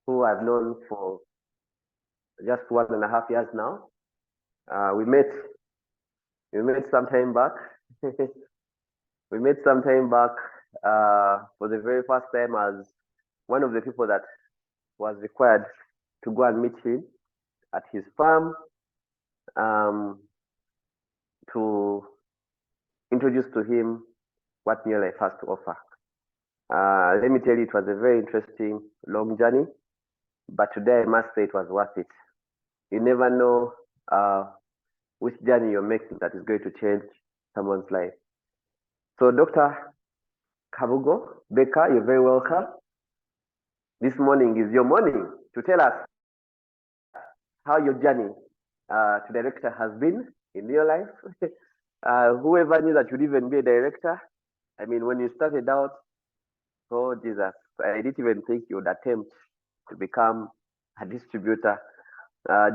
who I've known for just 1.5 years now. We met some time back. We met some time back for the very first time as one of the people that was required to go and meet him at his farm to introduce to him what Neolife has to offer. Let me tell you, it was a very interesting, long journey, but today I must say it was worth it. You never know which journey you're making that is going to change someone's life. So Dr. Kabugo, Becca, you're very welcome. This morning is your morning to tell us how your journey to director has been in your life. Whoever knew that you'd even be a director? I mean, when you started out, oh Jesus, I didn't even think you would attempt to become a distributor,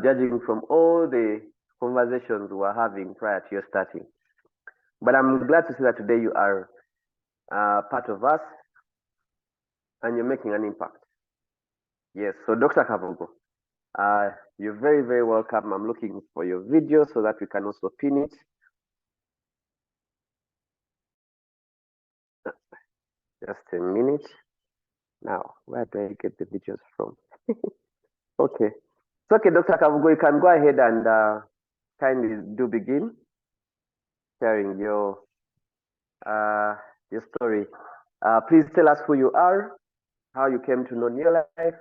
judging from all the conversations we were having prior to your starting. But I'm glad to see that today you are part of us and you're making an impact. Yes, so Dr. Kabugo, you're very, very welcome. I'm looking for your video so that we can also pin it. Just a minute. Now, where do I get the videos from? Okay. It's okay, Dr. Kabugo, you can go ahead and kindly do begin sharing your story. Please tell us who you are, how you came to know Neolife.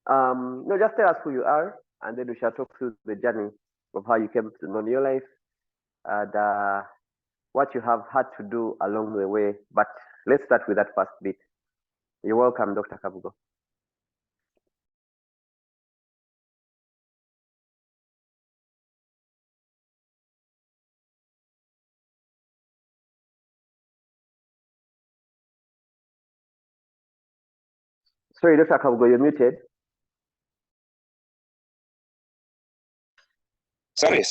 No, just tell us who you are, and then we shall talk through the journey of how you came to know Neolife and what you have had to do along the way. But let's start with that first bit. You're welcome, Dr. Kabugo. Sorry, Dr. Kabugo, you're muted. Sorry.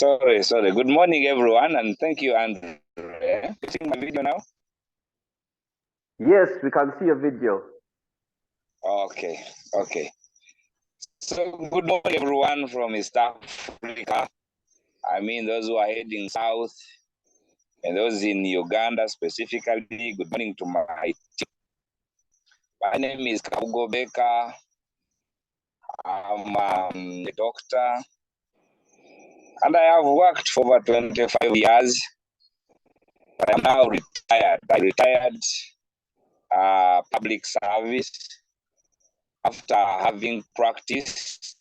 Good morning, everyone, and thank you, Andrew. You seeing my video now? Yes, we can see your video. Okay. So, good morning, everyone from East Africa. I mean, those who are heading south and those in Uganda specifically. Good morning to my team. My name is Kabugo Becca. I'm a doctor, and I have worked for over 25 years. But I'm now retired. I retired public service after having practiced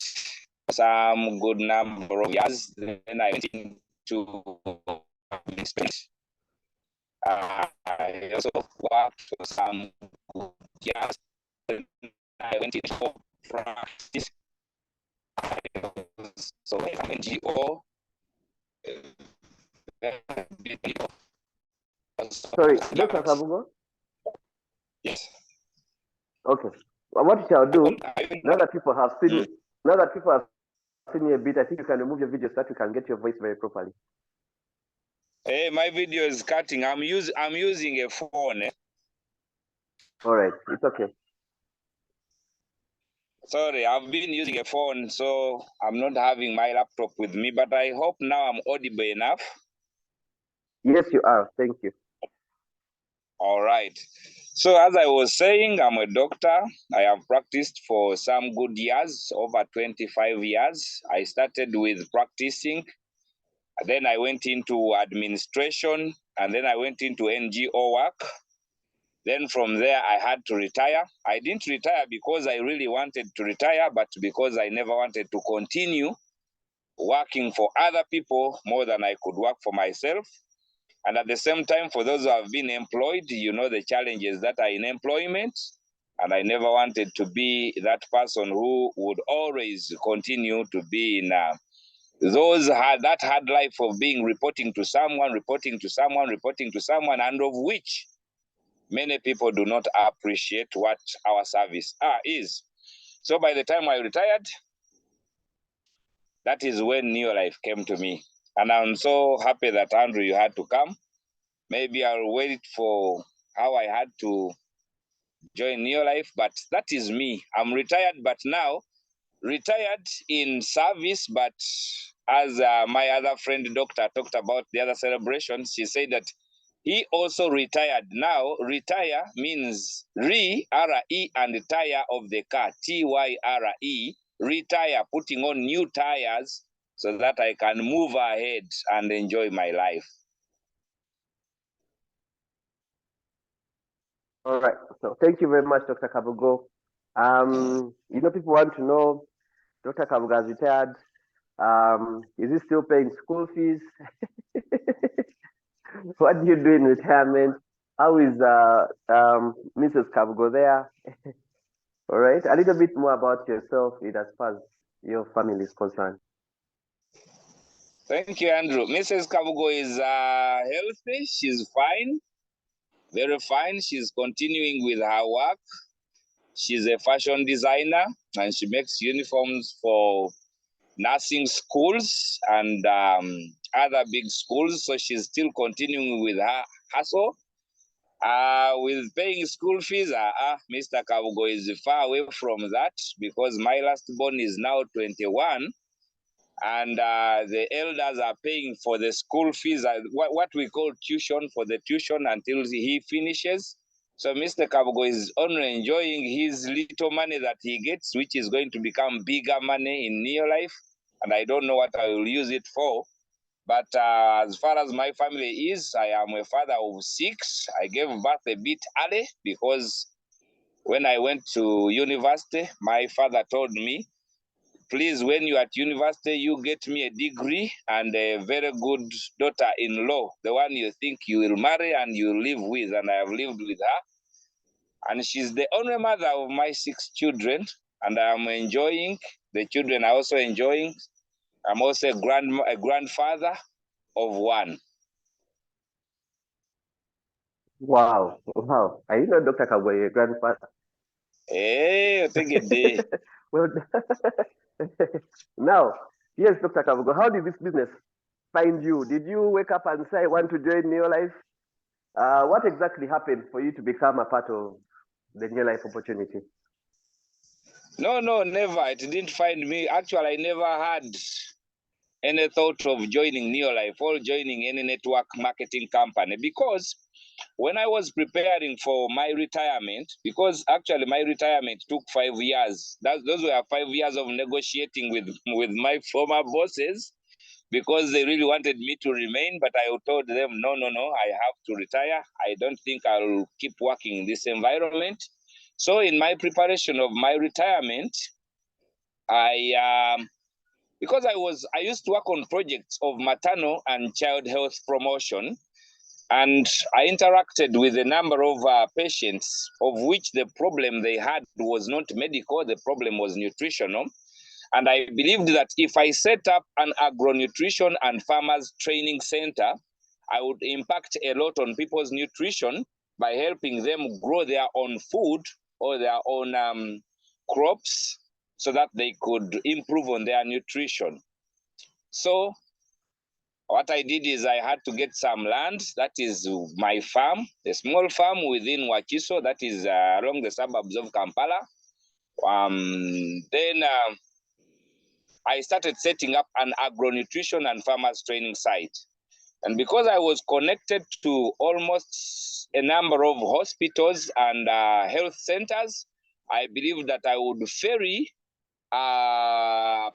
some good number of years. Then I went into administration. I also worked for some good years. Then I went into practice. So I'm NGO. Sorry, Dr. Kabugo? Yes. Okay. Well, what you shall do, now that people have seen you a bit, I think you can remove your video so that you can get your voice very properly. Hey, my video is cutting. I'm using a phone. All right, it's okay. Sorry, I've been using a phone, so I'm not having my laptop with me, but I hope now I'm audible enough. Yes, you are. Thank you. All right. So as I was saying, I'm a doctor. I have practiced for some good years, over 25 years. I started with practicing, and then I went into administration, and then I went into NGO work. Then from there, I had to retire. I didn't retire because I really wanted to retire, but because I never wanted to continue working for other people more than I could work for myself. And at the same time, for those who have been employed, you know the challenges that are in employment. And I never wanted to be that person who would always continue to be in that hard life of being reporting to someone, and of which many people do not appreciate what our service is. So by the time I retired, that is when Neolife came to me. And I'm so happy that, Andrew, you had to come. Maybe I'll wait for how I had to join Neolife, but that is me. I'm retired, but now retired in service, but as my other friend doctor talked about the other celebration, she said that he also retired. Now, retire means R-E, and tire of the car, T-Y-R-E, retire, putting on new tires so that I can move ahead and enjoy my life. All right. So thank you very much, Dr. Kabugo. People want to know, Dr. Kabugo has retired. Is he still paying school fees? What do you do in retirement? How is Mrs. Kabugo there? All right. A little bit more about yourself as far as your family is concerned. Thank you, Andrew. Mrs. Kabugo is healthy. She's fine, very fine. She's continuing with her work. She's a fashion designer and she makes uniforms for nursing schools and other big schools. So she's still continuing with her hustle. With paying school fees, Mr. Kabugo is far away from that because my last born is now 21. And the elders are paying for the school fees, what we call tuition, for the tuition until he finishes. So Mr. Kabugo is only enjoying his little money that he gets, which is going to become bigger money in Neolife. And I don't know what I will use it for. But as far as my family is, I am a father of 6. I gave birth a bit early because when I went to university, my father told me, please, when you're at university, you get me a degree and a very good daughter-in-law, the one you think you will marry and you live with. And I have lived with her. And she's the only mother of my 6 children. And I'm enjoying. The children are also enjoying. I'm also a grandfather of 1. Wow. Wow. I didn't know Dr. Kabugo, your grandfather. Hey, take a day. Well, now, yes, Dr. Kabugo, how did this business find you? Did you wake up and say, I want to join Neolife? What exactly happened for you to become a part of the Neolife opportunity? No, never. It didn't find me. Actually, I never had any thought of joining Neolife or joining any network marketing company, because when I was preparing for my retirement, because actually my retirement took 5 years. Those were 5 years of negotiating with my former bosses, because they really wanted me to remain, but I told them, no, I have to retire. I don't think I'll keep working in this environment. So in my preparation of my retirement, because I used to work on projects of maternal and child health promotion, and I interacted with a number of patients, of which the problem they had was not medical, the problem was nutritional. And I believed that if I set up an agronutrition and farmers training center, I would impact a lot on people's nutrition by helping them grow their own food or their own crops so that they could improve on their nutrition. So what I did is I had to get some land. That is my farm, a small farm within Wakiso, that is along the suburbs of Kampala. Then I started setting up an agronutrition and farmers training site. And because I was connected to almost a number of hospitals and health centers, I believed that I would ferry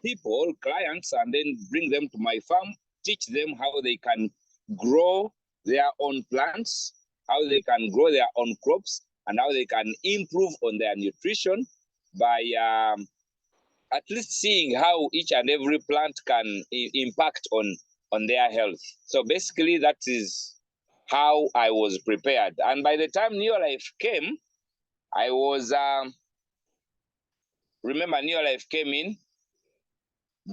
people, clients, and then bring them to my farm, teach them how they can grow their own plants, how they can grow their own crops, and how they can improve on their nutrition by at least seeing how each and every plant can impact on their health. So basically, that is how I was prepared. And by the time Neolife came, I was, remember Neolife came in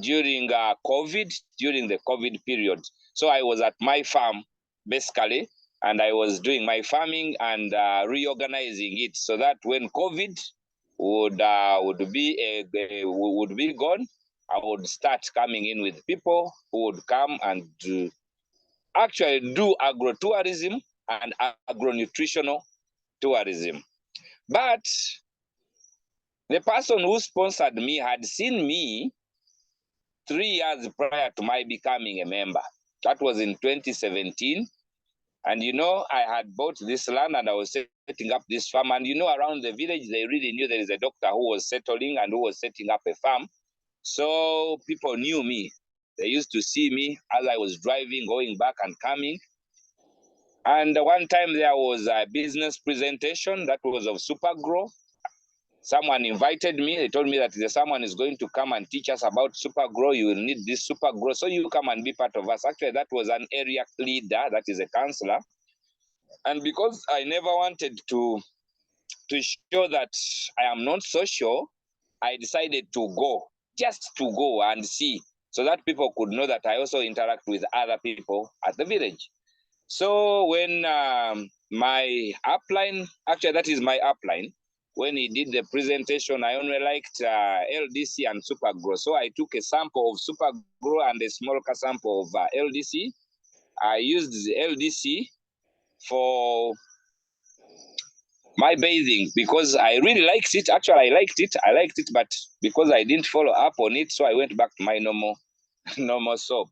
during COVID, during the COVID period. So I was at my farm, basically, and I was doing my farming and reorganizing it so that when COVID would be gone, I would start coming in with people who would come and actually do agrotourism and agronutritional tourism. But the person who sponsored me had seen me 3 years prior to my becoming a member. That was in 2017. And I had bought this land and I was setting up this farm. And around the village, they really knew there is a doctor who was settling and who was setting up a farm. So people knew me. They used to see me as I was driving, going back and coming. And one time there was a business presentation that was of Supergrow. Someone invited me. They told me that someone is going to come and teach us about Supergrow. You will need this Supergrow. So you come and be part of us. Actually, that was an area leader, that is a counselor. And because I never wanted to show that I am not social, I decided to go, just to go and see, so that people could know that I also interact with other people at the village. So when my upline, actually that is my upline, when he did the presentation, I only liked LDC and Supergrow. So I took a sample of Supergrow and a small sample of LDC. I used the LDC for my bathing because I really liked it. Actually, I liked it, but because I didn't follow up on it, so I went back to my normal soap.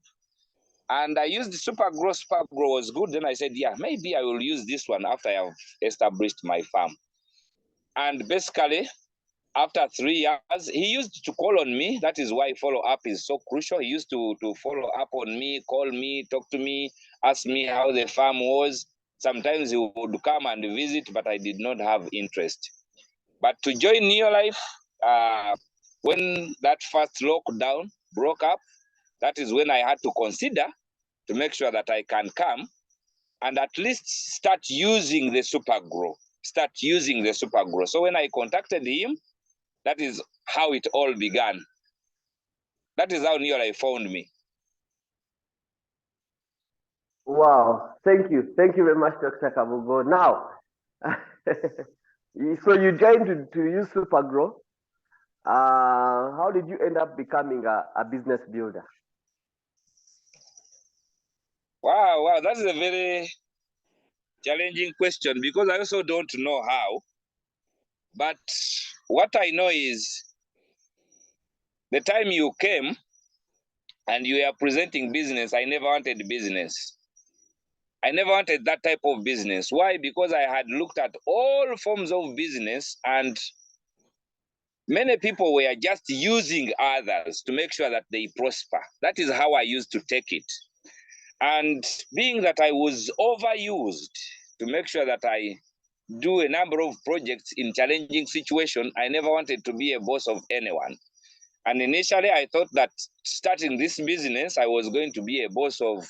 And I used the Supergrow. Supergrow was good. Then I said, yeah, maybe I will use this one after I have established my farm. And basically, after 3 years, he used to call on me. That is why follow-up is so crucial. He used to follow up on me, call me, talk to me, ask me how the farm was. Sometimes he would come and visit, but I did not have interest. But to join Neolife, when that first lockdown broke up, that is when I had to consider to make sure that I can come and at least start using the Supergrow. So when I contacted him, that is how it all began. That is how Neolife found me. Wow, thank you very much, Dr. Kabugo. Now, so you joined to use Supergrow. How did you end up becoming a business builder? Wow, that is a very challenging question because I also don't know how. But what I know is the time you came and you were presenting business, I never wanted business. I never wanted that type of business. Why? Because I had looked at all forms of business and many people were just using others to make sure that they prosper. That is how I used to take it. And being that I was overused to make sure that I do a number of projects in challenging situations, I never wanted to be a boss of anyone. And initially, I thought that starting this business, I was going to be a boss of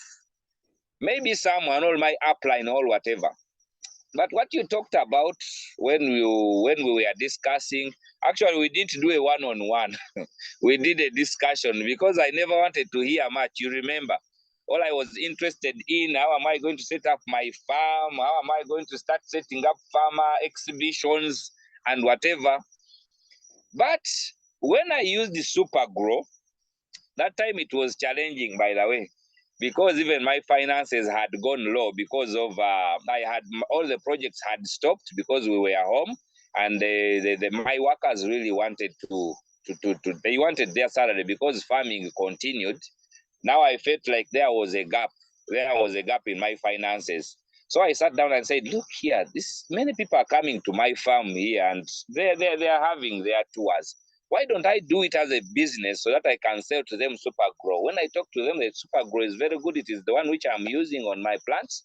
maybe someone or my upline or whatever. But what you talked about when we were discussing, actually, we didn't do a one-on-one. We did a discussion because I never wanted to hear much. You remember, all I was interested in, how am I going to set up my farm? How am I going to start setting up farmer exhibitions and whatever? But when I used the Supergrow, that time it was challenging, by the way, because even my finances had gone low because of all the projects had stopped because we were home, and my workers really wanted they wanted their salary because farming continued. Now I felt like there was a gap in my finances. So I sat down and said, look here, many people are coming to my farm here and they are having their tours. Why don't I do it as a business so that I can sell to them Supergrow? When I talk to them, the Supergrow is very good. It is the one which I'm using on my plants.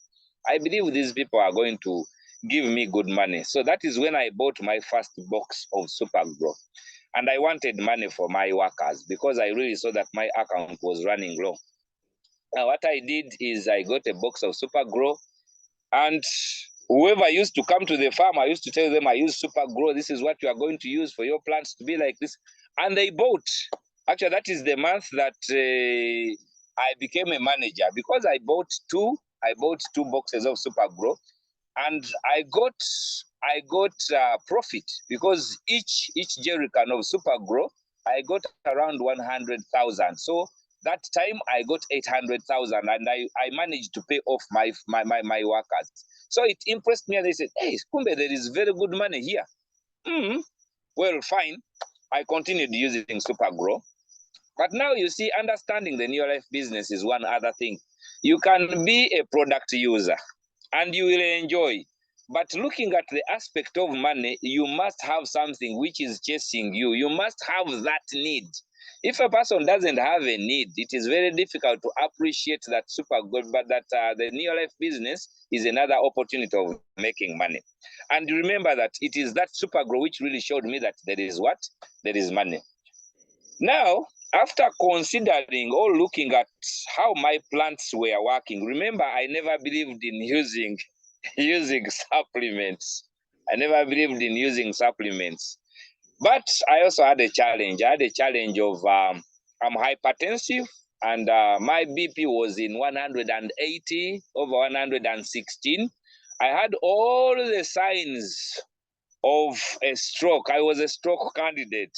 I believe these people are going to give me good money. So that is when I bought my first box of Supergrow. And I wanted money for my workers because I really saw that my account was running low. Now, what I did is I got a box of Supergrow, and whoever used to come to the farm, I used to tell them I use Supergrow. This is what you are going to use for your plants to be like this. And they bought. Actually, that is the month that I became a manager because I bought two boxes of Supergrow, and I got profit because each jerrycan of Supergrow I got around 100,000. So that time I got 800,000, and I managed to pay off my workers. So it impressed me, and they said, "Hey, Kumbe, there is very good money here." Well, fine. I continued using Supergrow. But now you see, understanding the Neolife business is one other thing. You can be a product user and you will enjoy. But looking at the aspect of money, you must have something which is chasing you. You must have that need. If a person doesn't have a need, it is very difficult to appreciate that super good, but that the Neolife business is another opportunity of making money. And remember that it is that Supergrow which really showed me that there is what? There is money. Now, after considering or looking at how my plants were working, remember I never believed in using supplements. I never believed in using supplements. But I also had a challenge. I had a challenge of I'm hypertensive and my BP was in 180 over 116. I had all the signs of a stroke. I was a stroke candidate.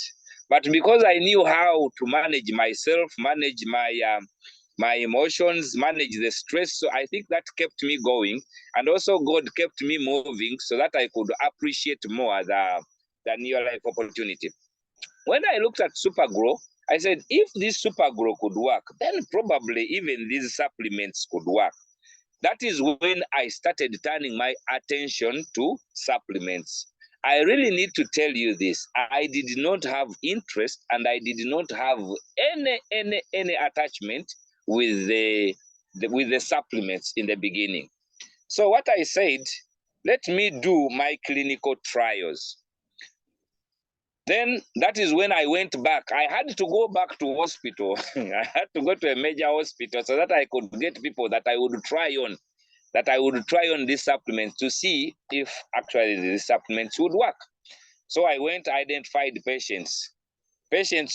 But because I knew how to manage myself, manage my emotions, manage the stress, so I think that kept me going. And also God kept me moving so that I could appreciate more the Neolife opportunity. When I looked at Supergrow, I said, if this Supergrow could work, then probably even these supplements could work. That is when I started turning my attention to supplements. I really need to tell you this. I did not have interest and I did not have any attachment with the supplements in the beginning. So what I said, let me do my clinical trials. Then that is when I went back. I had to go back to hospital. I had to go to a major hospital so that I could get people that I would try on these supplements to see if actually these supplements would work. So I went, identified patients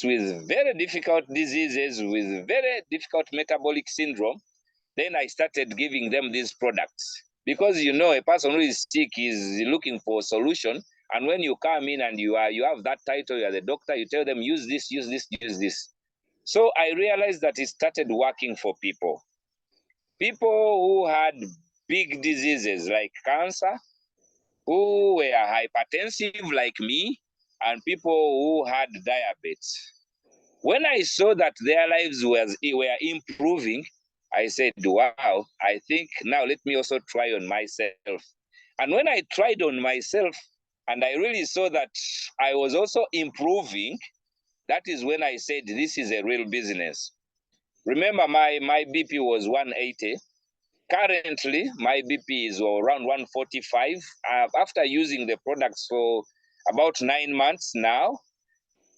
with very difficult diseases, with very difficult metabolic syndrome. Then I started giving them these products. Because a person who is sick is looking for a solution. And when you come in and you have that title, you are the doctor, you tell them, use this, use this, use this. So I realized that it started working for people. People who had big diseases like cancer, who were hypertensive like me, and people who had diabetes. When I saw that their lives were improving, I said, wow, I think now let me also try on myself. And when I tried on myself, and I really saw that I was also improving, that is when I said, this is a real business. Remember, my BP was 180. Currently, my BP is around 145. After using the products for about 9 months now,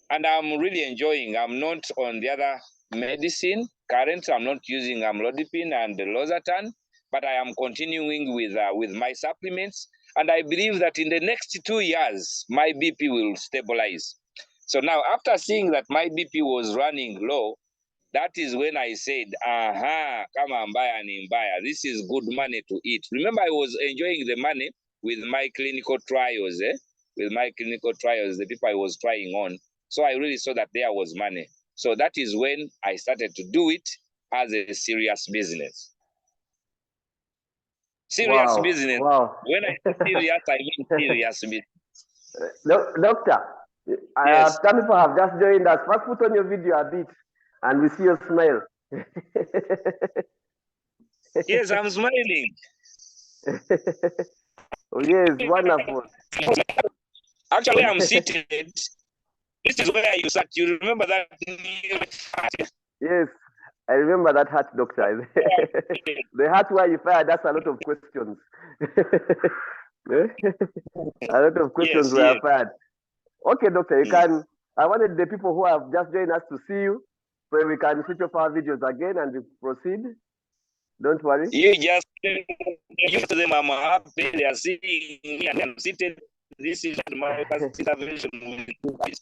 and I'm really enjoying. I'm not on the other medicine. Currently, I'm not using amlodipine and losartan, but I am continuing with my supplements. And I believe that in the next 2 years, my BP will stabilize. So now, after seeing that my BP was running low, that is when I said, aha, kama mbaya ni mbaya. This is good money to eat. Remember, I was enjoying the money with my clinical trials, with my clinical trials, the people I was trying on. So I really saw that there was money. So that is when I started to do it as a serious business. Serious business. Wow. When I say serious, I mean serious business. Doctor, Yes. some people have just joined us. First, put on your video a bit, and we see your smile. Yes, I'm smiling. Oh, yes, wonderful. Actually, I'm seated. This is where you sat. You remember that? Yes, I remember that hat, doctor. The hat where you fired us a lot of questions. A lot of questions were fired. Okay, doctor, you can. I wanted the people who have just joined us to see you, so we can switch off our videos again and proceed. Don't worry. You just use them. I'm happy they are seeing me and I'm seated. This is my first intervention with this.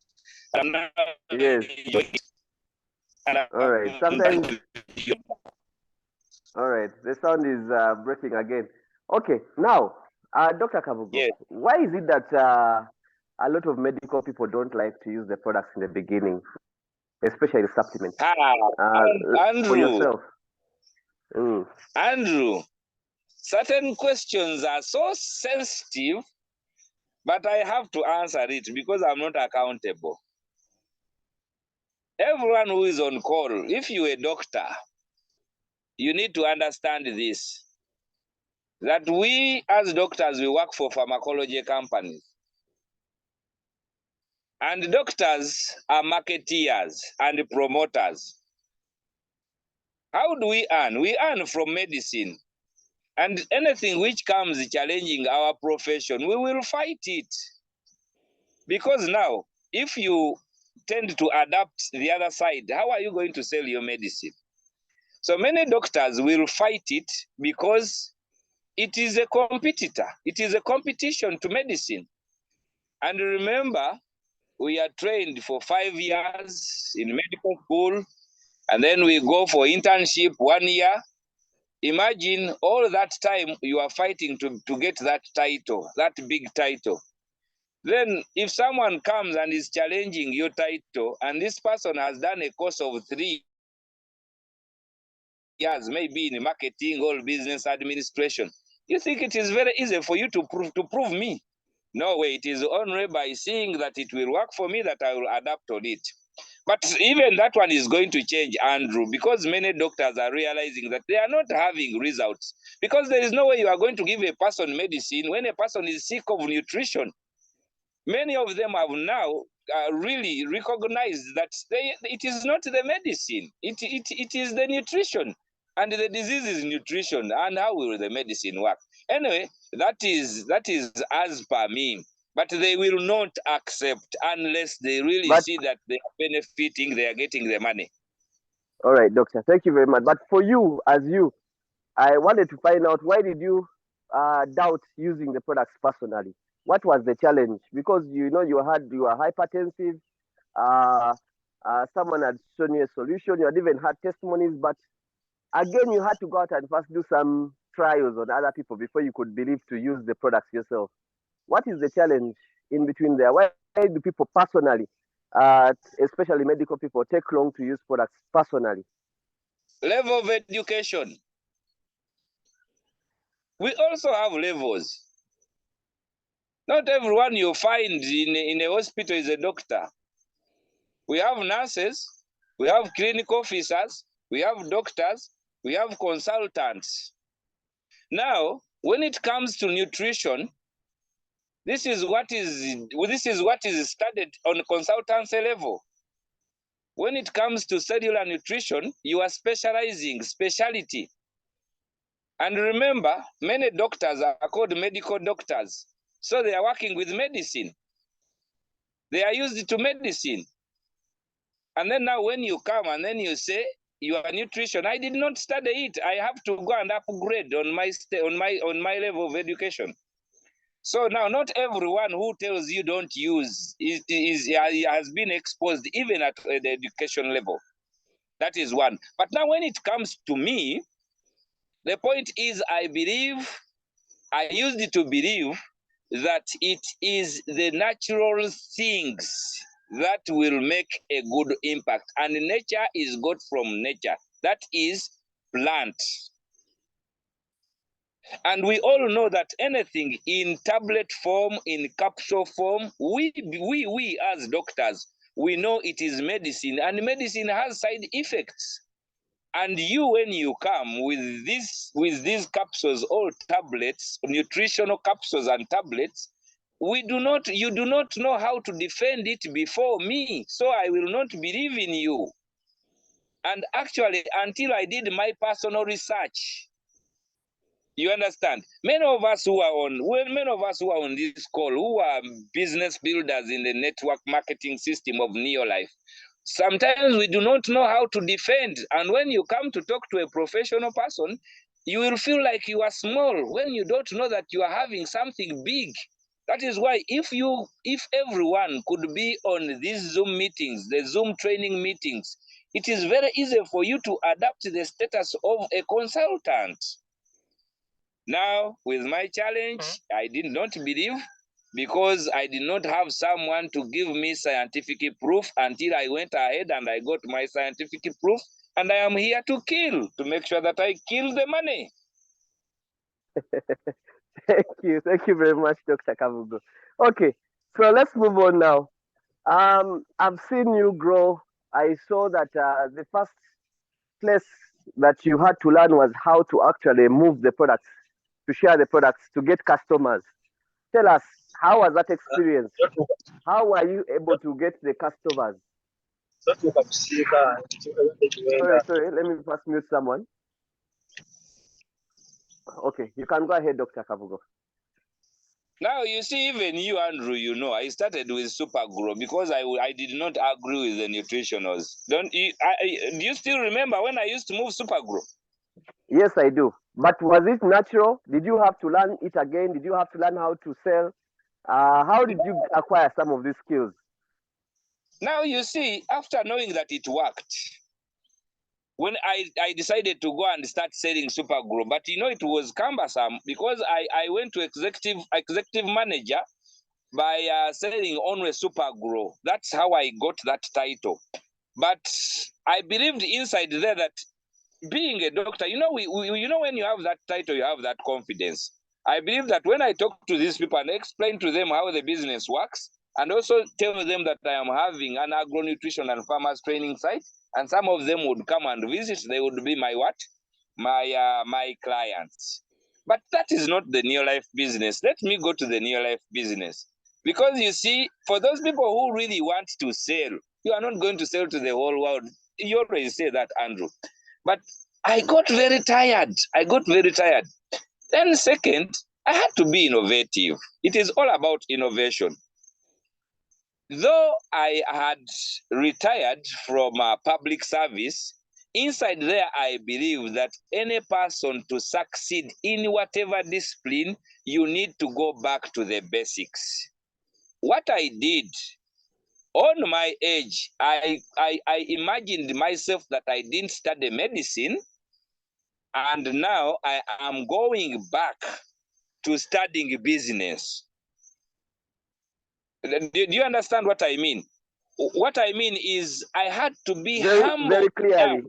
And now, yes. All right. Sometimes. All right. The sound is breaking again. Okay. Now, Dr. Kabugo, yes. Why is it that a lot of medical people don't like to use the products in the beginning, especially the supplements? Andrew, for yourself. Andrew, certain questions are so sensitive But I have to answer it because I'm not accountable. Everyone who is on call, if you're a doctor, you need to understand this, that we as doctors, we work for pharmacology companies. And doctors are marketeers and promoters. How do we earn? We earn from medicine. And anything which comes challenging our profession, we will fight it. Because now, if you tend to adapt the other side, how are you going to sell your medicine? So many doctors will fight it because it is a competitor. It is a competition to medicine. And remember, we are trained for 5 years in medical school, and then we go for internship 1 year. Imagine all that time you are fighting to get that title, that big title. Then if someone comes and is challenging your title, and this person has done a course of 3 years, maybe in marketing or business administration, you think it is very easy for you to prove me? No way. It is only by seeing that it will work for me that I will adapt on it. But even that one is going to change, Andrew, because many doctors are realizing that they are not having results. Because there is no way you are going to give a person medicine when a person is sick of nutrition. Many of them have now really recognized that it is not the medicine, it is the nutrition. And the disease is nutrition. And how will the medicine work? Anyway, that is as per me. But they will not accept unless they really But see that they are benefiting, they are getting the money. all right, doctor, thank you very much. But for you, as you, I wanted to find out, why did you doubt using the products personally? What was the challenge? Because you know you were hypertensive. Uh, Someone had shown you a solution. You had even had testimonies, but again, you had to go out and first do some trials on other people before you could believe to use the products yourself. What is the challenge in between there? Why do people personally, especially medical people, take long to use products personally? Level of education. We also have levels. Not everyone you find in a hospital is a doctor. We have nurses, we have clinical officers, we have doctors, we have consultants. Now, when it comes to nutrition, this is what is studied on consultancy level. When it comes to cellular nutrition, you are specializing, specialty. And remember, many doctors are called medical doctors. So they are working with medicine. They are used to medicine. And then now when you come and then you say your nutrition, I did not study it. I have to go and upgrade on my level of education. So now not everyone who tells you don't use has been exposed even at the education level. That is one. But now when it comes to me, the point is I used to believe that it is the natural things that will make a good impact. And nature is got from nature. That is plant. And we all know that anything in tablet form, in capsule form, we as doctors, we know it is medicine, and medicine has side effects. And you, when you come with these capsules or tablets, nutritional capsules and tablets, you do not know how to defend it before me. So I will not believe in you. And actually, until I did my personal research, you understand? Many of us who are on this call, who are business builders in the network marketing system of Neolife, sometimes we do not know how to defend. And when you come to talk to a professional person, you will feel like you are small when you don't know that you are having something big. That is why if everyone could be on these Zoom meetings, the Zoom training meetings, it is very easy for you to adapt the status of a consultant. Now, with my challenge, I did not believe because I did not have someone to give me scientific proof until I went ahead and I got my scientific proof. And I am here to make sure that I kill the money. Thank you very much, Dr. Kabugo. Okay, so let's move on now. I've seen you grow. I saw that the first place that you had to learn was how to actually move the products, to share the products, to get customers. Tell us, how was that experience? How were you able to get the customers? Sorry, let me first mute someone. Okay, you can go ahead, Dr. Kabugo. Now, you see, even you, Andrew, you know, I started with Supergrow because I did not agree with the nutritionals. Do you still remember when I used to move Supergrow? Yes, I do. But was it natural? Did you have to learn it again? Did you have to learn how to sell? How did you acquire some of these skills? Now, you see, after knowing that it worked, when I decided to go and start selling Supergrow, but you know, it was cumbersome because I went to executive manager by selling only Supergrow. That's how I got that title. But I believed inside there that being a doctor, you know, you know, when you have that title, you have that confidence. I believe that when I talk to these people and explain to them how the business works, and also tell them that I am having an agro-nutrition and farmers training site, and some of them would come and visit, they would be my what? My clients. But that is not the Neolife business. Let me go to the Neolife business. Because you see, for those people who really want to sell, you are not going to sell to the whole world. You already say that, Andrew. But I got very tired. Then second, I had to be innovative. It is all about innovation. Though I had retired from public service, inside there I believe that any person to succeed in whatever discipline, you need to go back to the basics. What I did on my age, I imagined myself that I didn't study medicine, and now I am going back to studying business. Do you understand what I mean? What I mean is I had to be humble. Very clearly.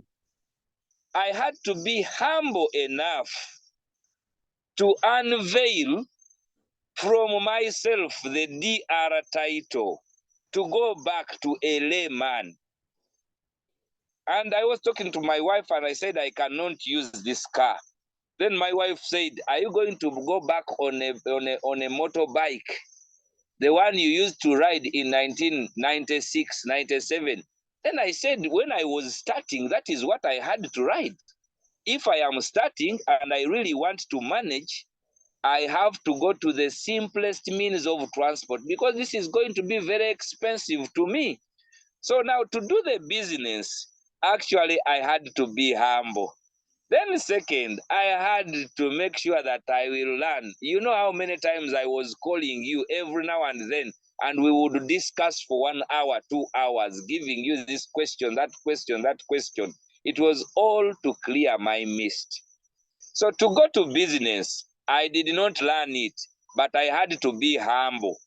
I had to be humble enough to unveil from myself the DR title, to go back to a layman. And I was talking to my wife and I said, I cannot use this car. Then my wife said, are you going to go back on a motorbike? The one you used to ride in 1996, 97. Then I said, when I was starting, that is what I had to ride. If I am starting and I really want to manage, I have to go to the simplest means of transport because this is going to be very expensive to me. So now to do the business, actually, I had to be humble. Then second, I had to make sure that I will learn. You know how many times I was calling you every now and then, and we would discuss for 1 hour, 2 hours, giving you this question, that question, that question. It was all to clear my mist. So to go to business, I did not learn it, but I had to be humble.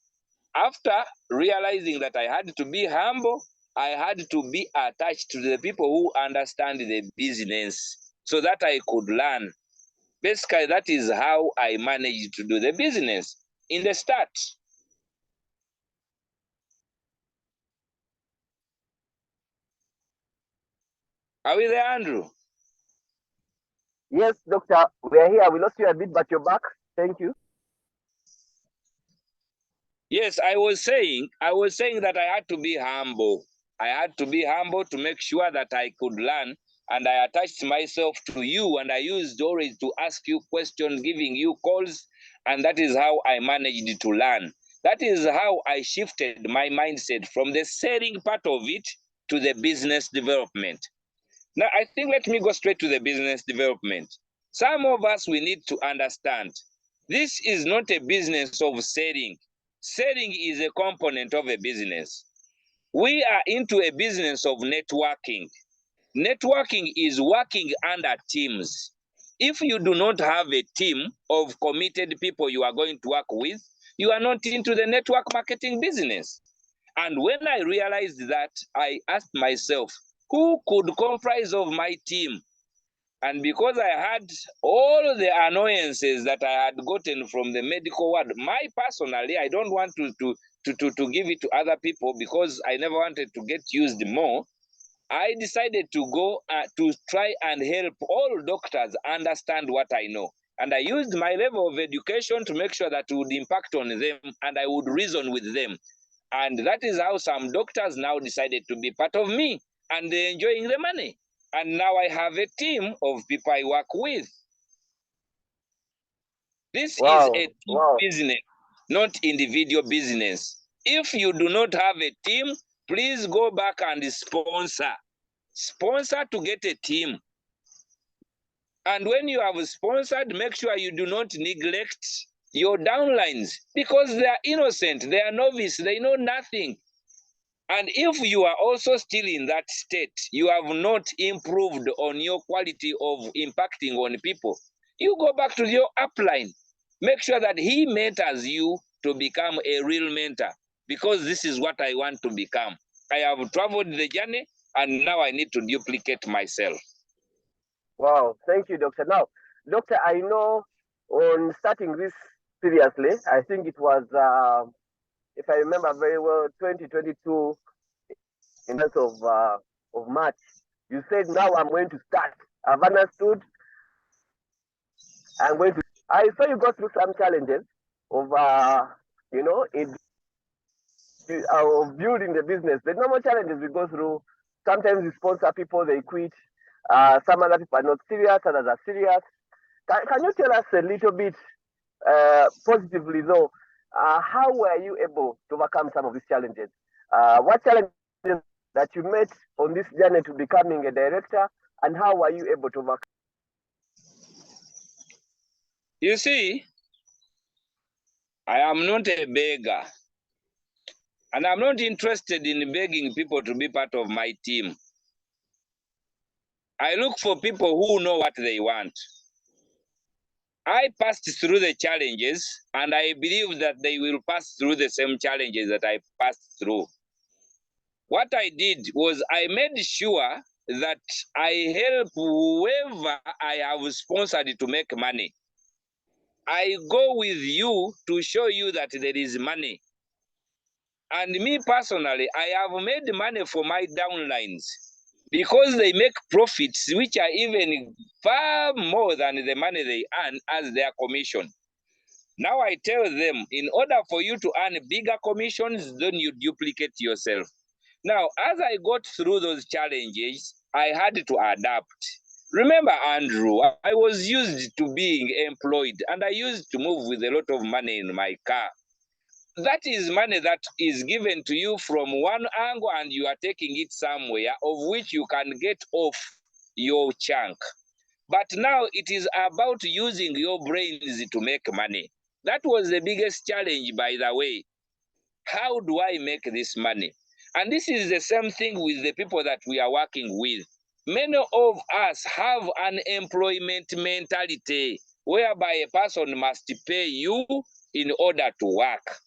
After realizing that I had to be humble, I had to be attached to the people who understand the business so that I could learn. Basically, that is how I managed to do the business in the start. Are we there, Andrew? Yes, doctor, we are here. We lost you a bit, but you're back. Thank you. Yes, I was saying that I had to be humble. I had to be humble to make sure that I could learn, and I attached myself to you, and I used always to ask you questions, giving you calls, and that is how I managed to learn. That is how I shifted my mindset from the selling part of it to the business development. Now, I think let me go straight to the business development. Some of us, we need to understand this is not a business of selling. Selling is a component of a business. We are into a business of networking. Networking is working under teams. If you do not have a team of committed people you are going to work with, you are not into the network marketing business. And when I realized that, I asked myself, who could comprise of my team? And because I had all the annoyances that I had gotten from the medical world, personally, I don't want to give it to other people because I never wanted to get used more. I decided to go to try and help all doctors understand what I know. And I used my level of education to make sure that it would impact on them and I would reason with them. And that is how some doctors now decided to be part of me and they're enjoying the money. And now I have a team of people I work with. This is a team business, not individual business. If you do not have a team, please go back and sponsor. Sponsor to get a team. And when you have sponsored, make sure you do not neglect your downlines because they are innocent, they are novice, they know nothing. And if you are also still in that state, you have not improved on your quality of impacting on people, you go back to your upline. Make sure that he mentors you to become a real mentor because this is what I want to become. I have traveled the journey and now I need to duplicate myself. Wow, thank you, Doctor. Now, Doctor, I know on starting this seriously, I think it was, if I remember very well, 2022, in terms of March, you said, now I'm going to start. I've understood. I'm going to. I saw you go through some challenges of, of building the business. The normal challenges we go through. Sometimes we sponsor people, they quit. Some other people are not serious, others are serious. Can you tell us a little bit, positively though, how were you able to overcome some of these challenges? What challenges that you met on this journey to becoming a director, and how were you able to overcome? You see, I am not a beggar, and I'm not interested in begging people to be part of my team. I look for people who know what they want. I passed through the challenges, and I believe that they will pass through the same challenges that I passed through. What I did was I made sure that I help whoever I have sponsored to make money. I go with you to show you that there is money. And me personally, I have made money for my downlines because they make profits which are even far more than the money they earn as their commission. Now I tell them, in order for you to earn bigger commissions, then you duplicate yourself. Now, as I got through those challenges, I had to adapt. Remember, Andrew, I was used to being employed and I used to move with a lot of money in my car. That is money that is given to you from one angle and you are taking it somewhere of which you can get off your chunk. But now it is about using your brains to make money. That was the biggest challenge, by the way. How do I make this money? And this is the same thing with the people that we are working with. Many of us have an employment mentality whereby a person must pay you in order to work.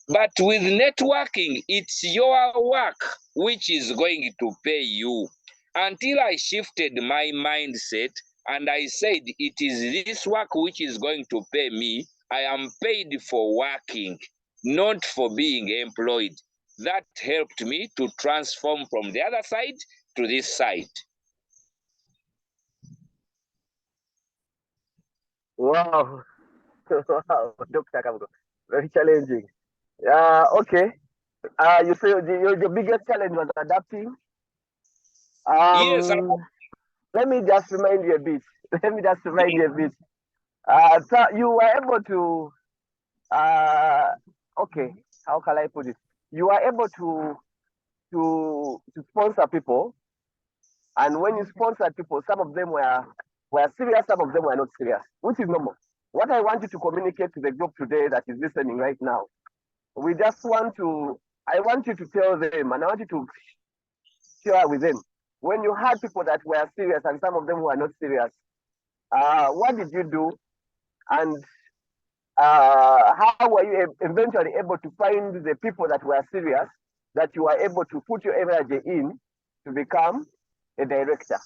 But with networking, it's your work which is going to pay you. Until I shifted my mindset and I said, it is this work which is going to pay me. I am paid for working, not for being employed. That helped me to transform from the other side to this side. Wow, wow, Dr. Kabugo, very challenging. Okay. You say your biggest challenge was adapting. Yes, Let me just remind you a bit. Let me just remind you a bit. So you were able to, okay, how can I put it? You were able to sponsor people, and when you sponsored people, some of them were serious, some of them were not serious, which is normal. What I want you to communicate to the group today that is listening right now, we just want to, I want you to tell them, and I want you to share with them, when you had people that were serious and some of them were not serious, what did you do? And how were you eventually able to find the people that were serious, that you were able to put your energy in to become a director?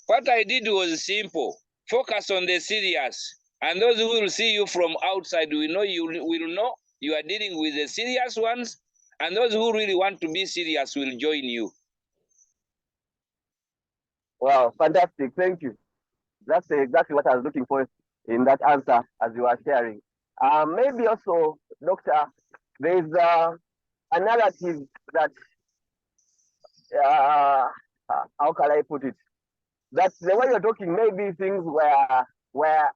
What I did was simple. Focus on the serious. And those who will see you from outside will know you are dealing with the serious ones. And those who really want to be serious will join you. Wow, fantastic. Thank you. That's exactly what I was looking for in that answer as you are sharing. Maybe also, Doctor, there's a narrative that, how can I put it? That the way you're talking, maybe things were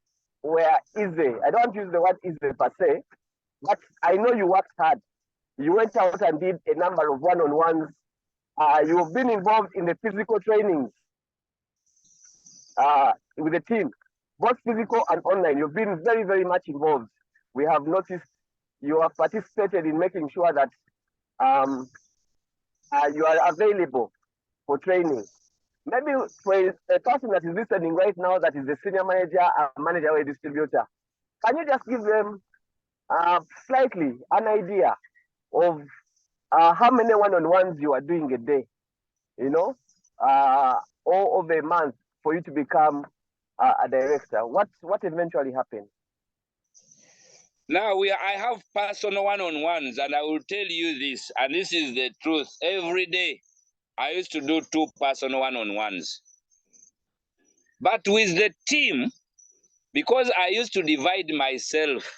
easy. I don't use the word easy per se, but I know you worked hard. You went out and did a number of one-on-ones. You've been involved in the physical trainings with the team, both physical and online. You've been very, very much involved. We have noticed you have participated in making sure that you are available for training. Maybe for a person that is listening right now that is a senior manager, a manager, or a distributor, can you just give them slightly an idea of how many one-on-ones you are doing a day, or over a month for you to become a director? What eventually happened? Now I have personal one-on-ones, and I will tell you this, and this is the truth. Every day, I used to do 2 personal one-on-ones. But with the team, because I used to divide myself,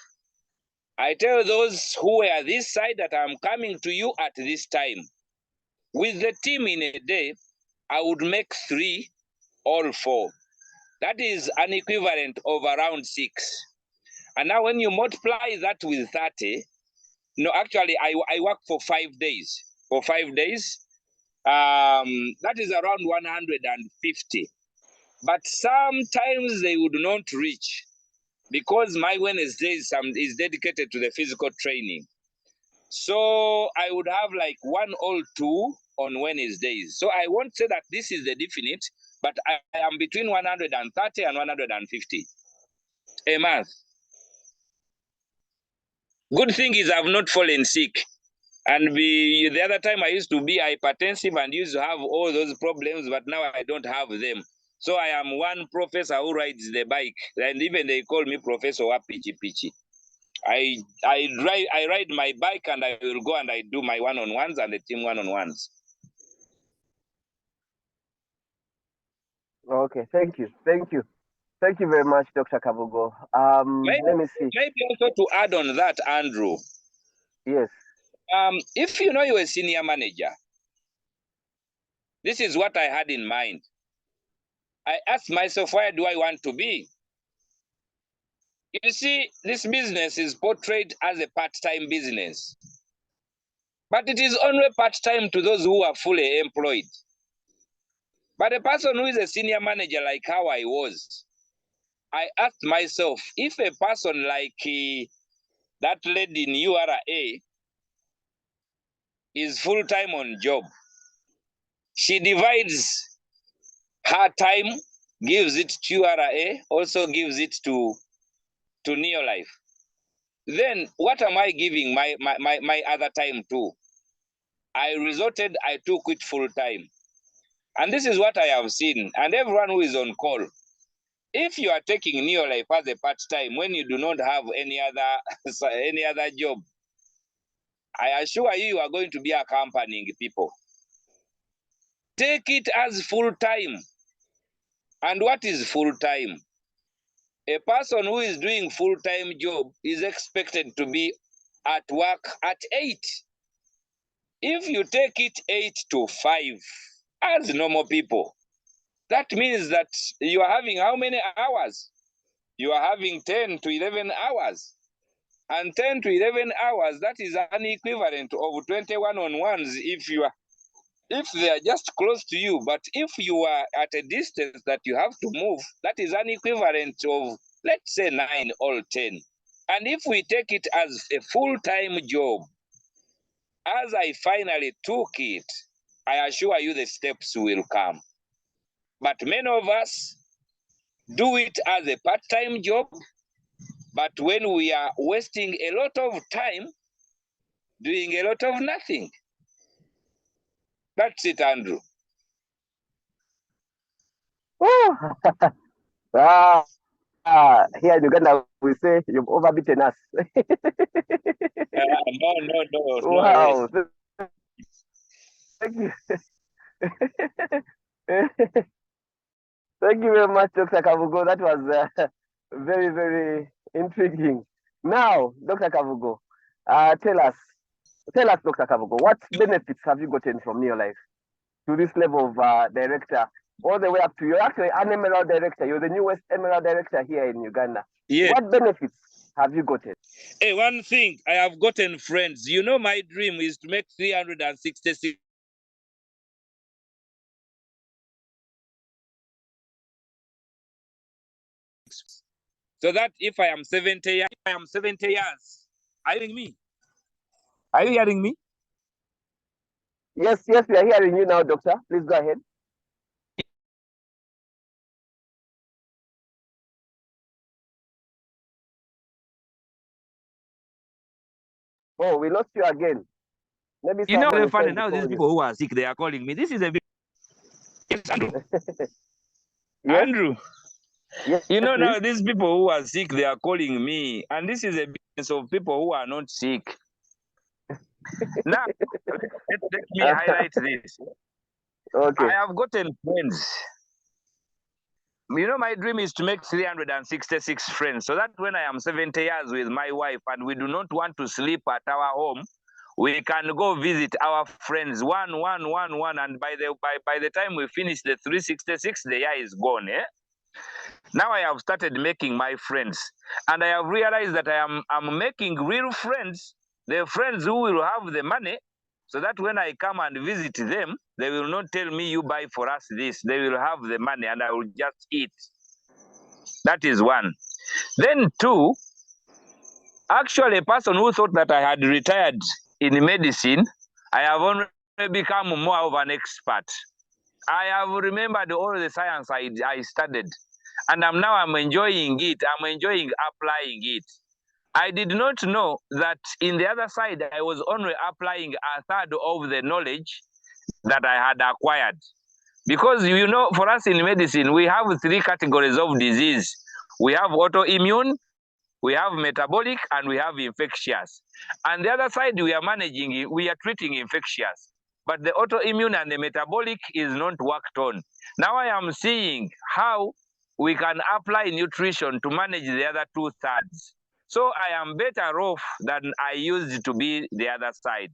I tell those who were this side that I'm coming to you at this time. With the team in a day, I would make 3 or 4. That is an equivalent of around 6. And now when you multiply that with 30, no, actually I work for 5 days. For 5 days, that is around 150. But sometimes they would not reach, because my Wednesday is dedicated to the physical training. So I would have like 1 or 2 on Wednesdays. So I won't say that this is the definite, but I am between 130 and 150 a month. Good thing is I've not fallen sick. And the other time I used to be hypertensive and used to have all those problems, but now I don't have them. So I am one professor who rides the bike, and even they call me Professor Wapichi Pichi. I ride my bike, and I will go and I do my one-on-ones and the team one-on-ones. Okay, thank you very much, Dr. Kabugo. Let me see. Maybe also to add on that, Andrew. Yes. If you know you're a senior manager, this is what I had in mind. I asked myself, where do I want to be? You see, this business is portrayed as a part-time business. But it is only part-time to those who are fully employed. But a person who is a senior manager, like how I was, I asked myself, if a person like that lady in URA is full-time on job, she divides her time, gives it to URA, also gives it to Neolife. Then what am I giving my other time to? I took it full-time. And this is what I have seen. And everyone who is on call, if you are taking Neolife as a part-time when you do not have any other job, I assure you, you are going to be accompanying people. Take it as full-time. And what is full-time? A person who is doing full-time job is expected to be at work at 8. If you take it 8 to 5 as normal people, that means that you are having how many hours? You are having 10 to 11 hours. And 10 to 11 hours, that is an equivalent of 21 on ones if they are just close to you. But if you are at a distance that you have to move, that is an equivalent of, let's say, 9 or 10. And if we take it as a full-time job, as I finally took it, I assure you the steps will come. But many of us do it as a part-time job, but when we are wasting a lot of time doing a lot of nothing. That's it, Andrew. Oh. Here in Uganda, we say you've overbeaten us. No way. Wow. Thank you. Thank you very much, Dr. Kabugo. That was very, very intriguing. Now, Dr. Kabugo, tell us, Dr. Kabugo, what benefits have you gotten from Neolife to this level of director, all the way up to you're actually an Emerald director. You're the newest Emerald director here in Uganda. Yeah. What benefits have you gotten? Hey, one thing, I have gotten friends. You know, my dream is to make 366. So that if I am 70 years, are you hearing me? Are you hearing me? Yes, we are hearing you now, Doctor. Please go ahead. Oh, we lost you again. Maybe you know, someone the is funny trying to now. call These you. people who are sick, they are calling me. This is a big Yes. Andrew. Yes. You know, Please. now these people who are sick, they are calling me, and this is a business of people who are not sick. Now, let me highlight this. Okay. I have gotten friends. You know, my dream is to make 366 friends, so that when I am 70 years with my wife and we do not want to sleep at our home, we can go visit our friends one, and by the time we finish the 366, the year is gone. Now I have started making my friends, and I have realized that I'm making real friends, the friends who will have the money, so that when I come and visit them, they will not tell me you buy for us this. They will have the money and I will just eat. That is one. Then two, actually a person who thought that I had retired in medicine, I have only become more of an expert. I have remembered all the science I studied, and I'm enjoying it. I'm enjoying applying it. I did not know that in the other side, I was only applying a third of the knowledge that I had acquired. Because, you know, for us in medicine, we have three categories of disease. We have autoimmune, we have metabolic, and we have infectious. And the other side, we are treating infectious. But the autoimmune and the metabolic is not worked on. Now I am seeing how we can apply nutrition to manage the other two thirds. So I am better off than I used to be the other side.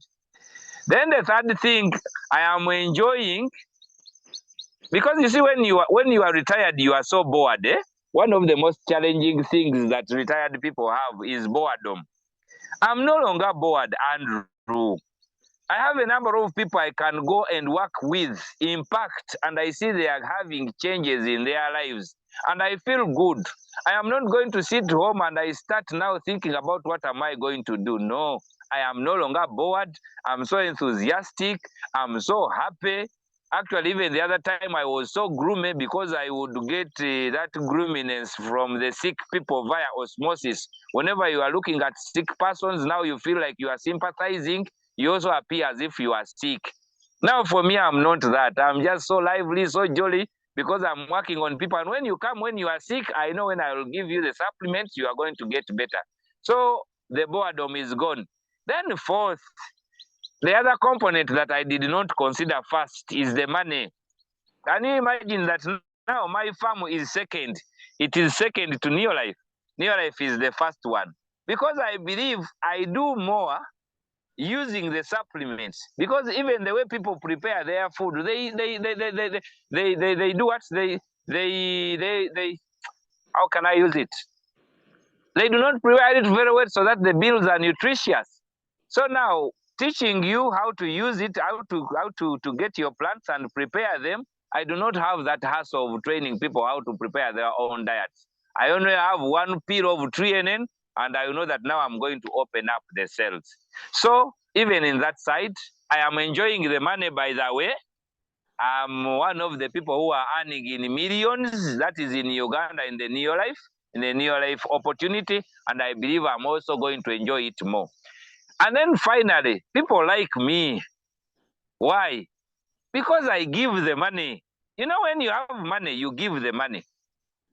Then the third thing I am enjoying, because you see, when you are retired, you are so bored. One of the most challenging things that retired people have is boredom. I'm no longer bored, Andrew. I have a number of people I can go and work with, impact, and I see they are having changes in their lives, and I feel good. I am not going to sit home and I start now thinking about what am I going to do. No, I am no longer bored. I'm so enthusiastic. I'm so happy. Actually, even the other time I was so gloomy because I would get that gloominess from the sick people via osmosis. Whenever you are looking at sick persons, now you feel like you are sympathizing. You also appear as if you are sick. Now, for me, I'm not that. I'm just so lively, so jolly, because I'm working on people. And when you come, when you are sick, I know when I will give you the supplements, you are going to get better. So the boredom is gone. Then fourth, the other component that I did not consider first is the money. Can you imagine that now my farm is second? It is second to Neolife. Neolife is the first one. Because I believe I do more using the supplements, because even the way people prepare their food, they do what they how can I use it? They do not prepare it very well so that the meals are nutritious. So now teaching you how to use it, how to get your plants and prepare them, I do not have that hassle of training people how to prepare their own diets. I only have one pill of TNN, and I know that now I'm going to open up the cells. So even in that side, I am enjoying the money, by the way. I'm one of the people who are earning in millions. That is in Uganda, in the Neolife opportunity, and I believe I'm also going to enjoy it more. And then finally, people like me. Why? Because I give the money. You know, when you have money, you give the money.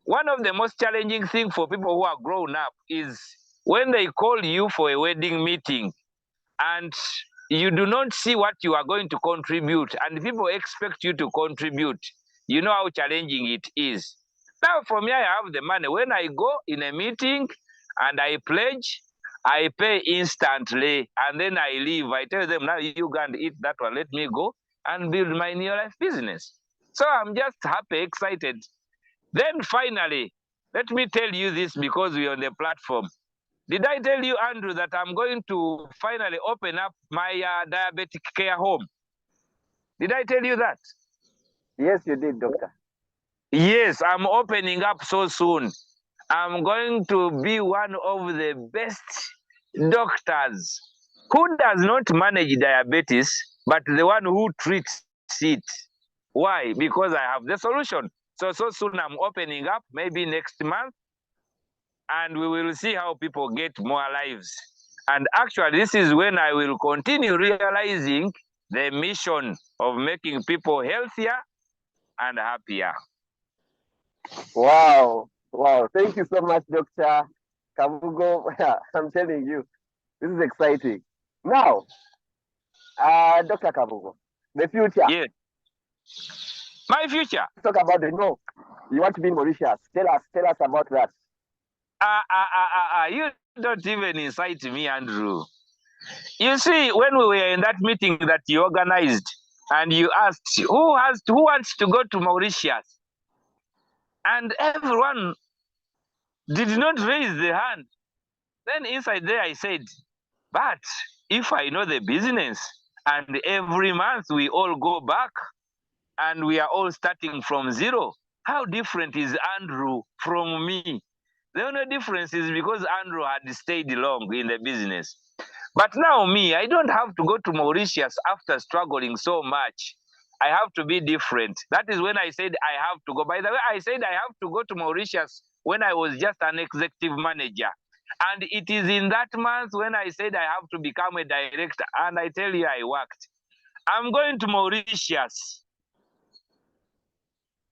One of the most challenging things for people who are grown up is when they call you for a wedding meeting and you do not see what you are going to contribute, and people expect you to contribute. You know how challenging it is. Now, for me, I have the money. When I go in a meeting and I pledge, I pay instantly, and then I leave. I tell them, now you can't eat that one. Let me go and build my Neolife business. So I'm just happy, excited. Then finally, let me tell you this because we're on the platform. Did I tell you, Andrew, that I'm going to finally open up my diabetic care home? Did I tell you that? Yes, you did, doctor. Yes, I'm opening up so soon. I'm going to be one of the best doctors who does not manage diabetes, but the one who treats it. Why? Because I have the solution. So soon I'm opening up, maybe next month, and we will see how people get more lives. And actually, this is when I will continue realizing the mission of making people healthier and happier. Wow. Wow. Thank you so much, Dr. Kabugo. I'm telling you, this is exciting. Now, Dr. Kabugo, the future. Yes. My future. Let's talk about you want to be in Mauritius. Tell us about that. You don't even incite me, Andrew. You see, when we were in that meeting that you organized and you asked who wants to go to Mauritius, and everyone did not raise their hand. Then inside there I said, but if I know the business and every month we all go back and we are all starting from zero, how different is Andrew from me? The only difference is because Andrew had stayed long in the business. But now me, I don't have to go to Mauritius after struggling so much. I have to be different. That is when I said I have to go. By the way, I said I have to go to Mauritius when I was just an executive manager. And it is in that month when I said I have to become a director. And I tell you, I worked. I'm going to Mauritius.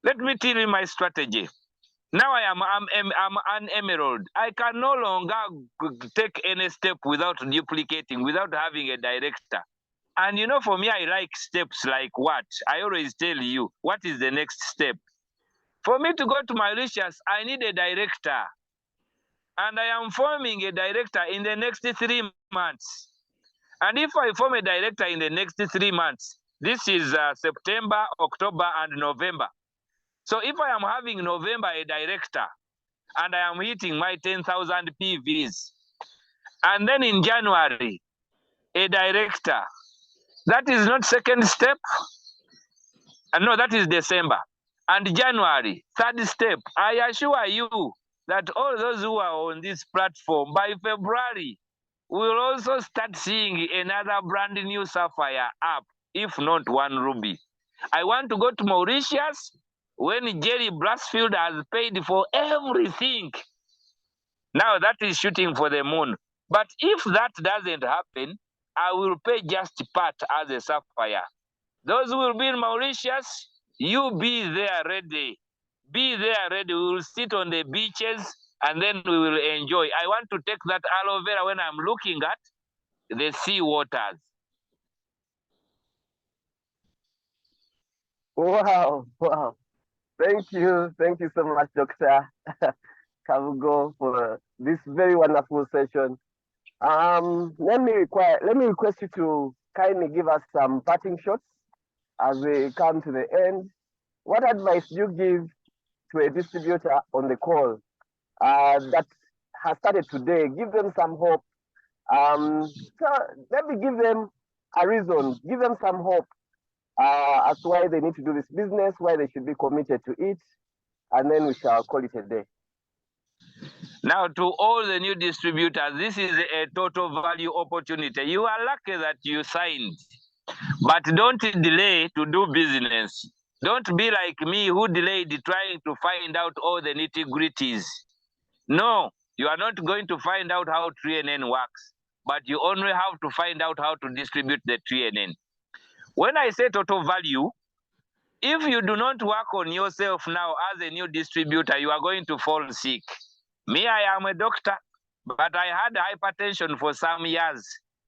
Let me tell you my strategy. Now I'm an emerald. I can no longer take any step without duplicating, without having a director. And you know, for me, I like steps like what? I always tell you, what is the next step? For me to go to Mauritius, I need a director. And I am forming a director in the next 3 months. And if I form a director in the next 3 months, this is September, October, and November. So if I am having November a director, and I am hitting my 10,000 PVs, and then in January, a director, that is not second step. No, that is December. And January, third step. I assure you that all those who are on this platform, by February, will also start seeing another brand new Sapphire app, if not one Ruby. I want to go to Mauritius when Jerry Brasfield has paid for everything. Now that is shooting for the moon. But if that doesn't happen, I will pay just part as a Sapphire. Those who will be in Mauritius, you be there ready. Be there ready. We will sit on the beaches and then we will enjoy. I want to take that aloe vera when I'm looking at the sea waters. Wow. Wow. Thank you so much, Dr. Kabugo, for this very wonderful session. Let me request you to kindly give us some parting shots as we come to the end. What advice do you give to a distributor on the call that has started today? Give them some hope. So let me give them a reason, give them some hope as to why they need to do this business, why they should be committed to it, and then we shall call it a day. Now, to all the new distributors, this is a total value opportunity. You are lucky that you signed, but don't delay to do business. Don't be like me who delayed trying to find out all the nitty-gritties. No, you are not going to find out how TNN works, but you only have to find out how to distribute the TNN. When I say total value, If you do not work on yourself now as a new distributor, you are going to fall sick. Me, I am a doctor, but I had hypertension for some years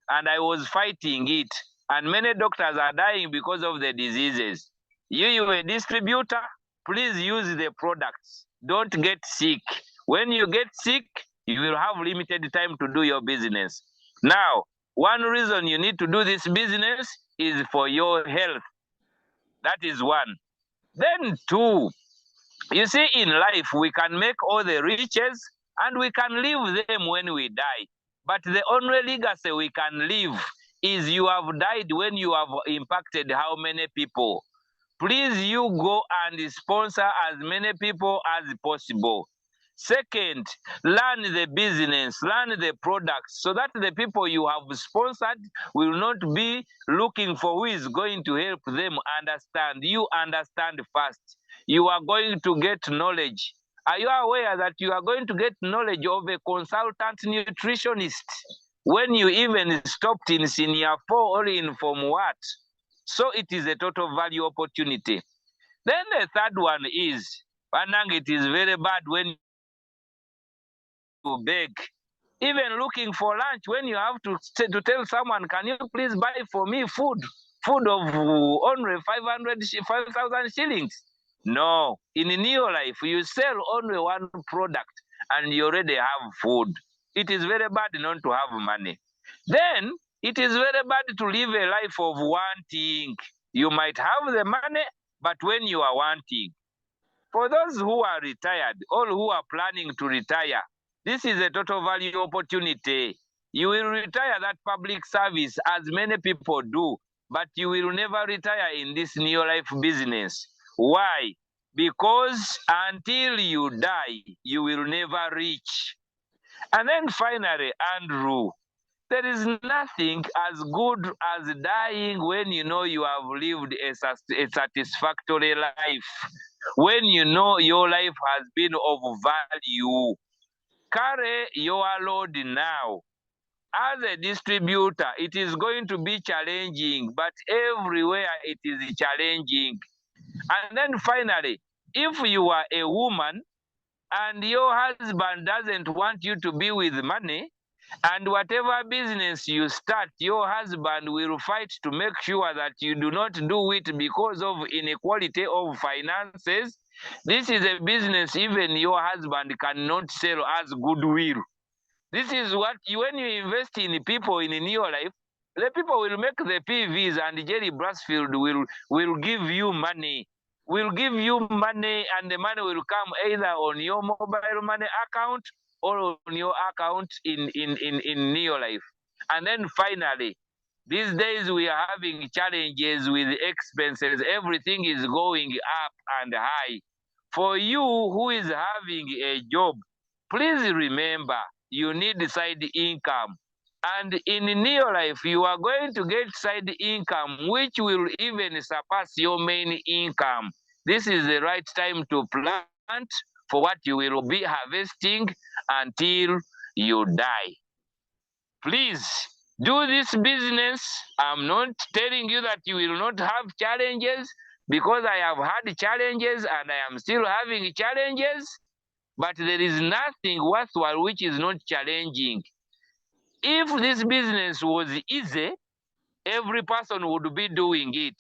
and I was fighting it. And many doctors are dying because of the diseases. You a distributor, please use the products. Don't get sick. When you get sick, you will have limited time to do your business. Now, one reason you need to do this business is for your health. That is one. Then two, you see, in life, we can make all the riches and we can leave them when we die. But the only legacy we can leave is you have died when you have impacted how many people. Please, you go and sponsor as many people as possible. Second, learn the business, learn the products, so that the people you have sponsored will not be looking for who is going to help them understand. You understand first. You are going to get knowledge. Are you aware that you are going to get knowledge of a consultant nutritionist when you even stopped in senior 4 or in form what? So it is a total value opportunity. Then the third one is, Panang, it is very bad when you beg. Even looking for lunch, when you have to tell someone, can you please buy for me food of only 5,000 shillings? No, in Neolife, you sell only one product and you already have food. It is very bad not to have money. Then, it is very bad to live a life of wanting. You might have the money, but when you are wanting. For those who are retired, or who are planning to retire, this is a total value opportunity. You will retire that public service as many people do, but you will never retire in this Neolife business. Why? Because until you die, you will never reach. And then finally, Andrew, there is nothing as good as dying when you know you have lived a satisfactory life. When you know your life has been of value. Carry your load now. As a distributor, it is going to be challenging, but everywhere it is challenging. And then finally, if you are a woman and your husband doesn't want you to be with money, and whatever business you start, your husband will fight to make sure that you do not do it because of inequality of finances. This is a business even your husband cannot sell as goodwill. This is what, when you invest in people in Neolife, the people will make the PVs and Jerry Brasfield will give you money. Will give you money, and the money will come either on your mobile money account or on your account in Neolife. And then finally, these days we are having challenges with expenses. Everything is going up and high. For you who is having a job, please remember you need side income. And in Neolife, you are going to get side income, which will even surpass your main income. This is the right time to plant for what you will be harvesting until you die. Please do this business. I'm not telling you that you will not have challenges, because I have had challenges and I am still having challenges, but there is nothing worthwhile which is not challenging. If this business was easy, every person would be doing it.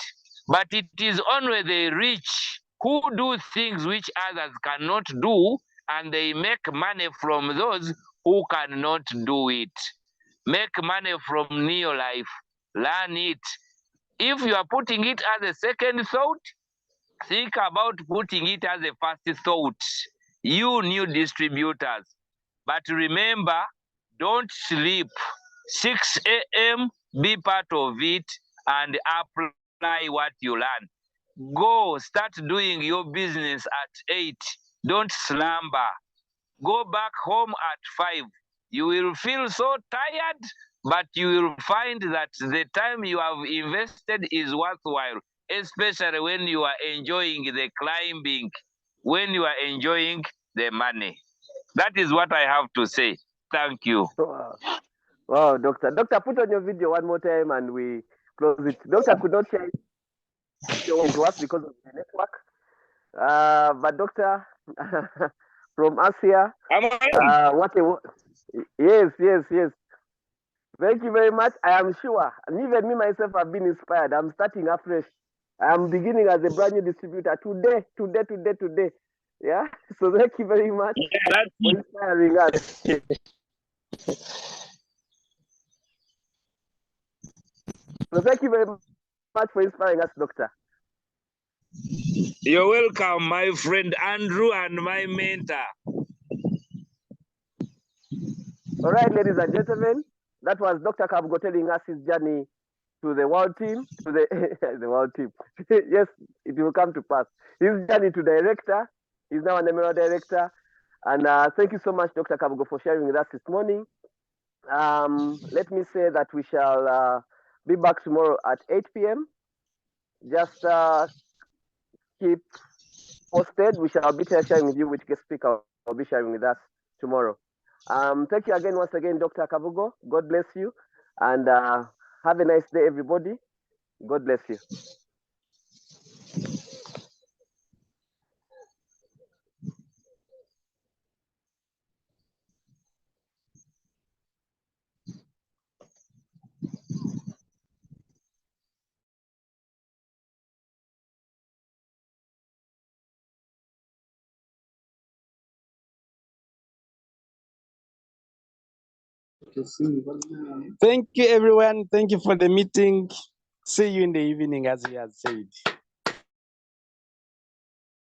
But it is only the rich who do things which others cannot do, and they make money from those who cannot do it. Make money from Neolife. Learn it. If you are putting it as a second thought, think about putting it as a first thought. You new distributors. But remember, don't sleep. 6 a.m., be part of it and apply what you learn. Go start doing your business at 8. Don't slumber. Go back home at 5. You will feel so tired, but you will find that the time you have invested is worthwhile, especially when you are enjoying the climbing, when you are enjoying the money. That is what I have to say. Thank you. Wow, Doctor. Doctor, put on your video one more time and we close it. Doctor could not share it. join to us because of the network. But doctor, from us here, yes. Thank you very much. I am sure, and even me myself have been inspired. I'm starting afresh. I'm beginning as a brand new distributor today. Yeah. So thank you very much for inspiring us. So thank you very much for inspiring us, doctor. You're welcome, my friend Andrew and my mentor. All right, ladies and gentlemen, that was Dr. Kabugo telling us his journey to the world team, to the, the world team. Yes, it will come to pass. His journey to director. He's now an emerald director. And thank you so much, Dr. Kabugo, for sharing with us this morning. Let me say that we shall be back tomorrow at 8 p.m. Just keep posted. We shall be sharing with you which guest speaker will be sharing with us tomorrow. Thank you again, once again, Dr. Kabugo. God bless you. And have a nice day, everybody. God bless you. Thank you, everyone. Thank you for the meeting. See you in the evening, as he has said.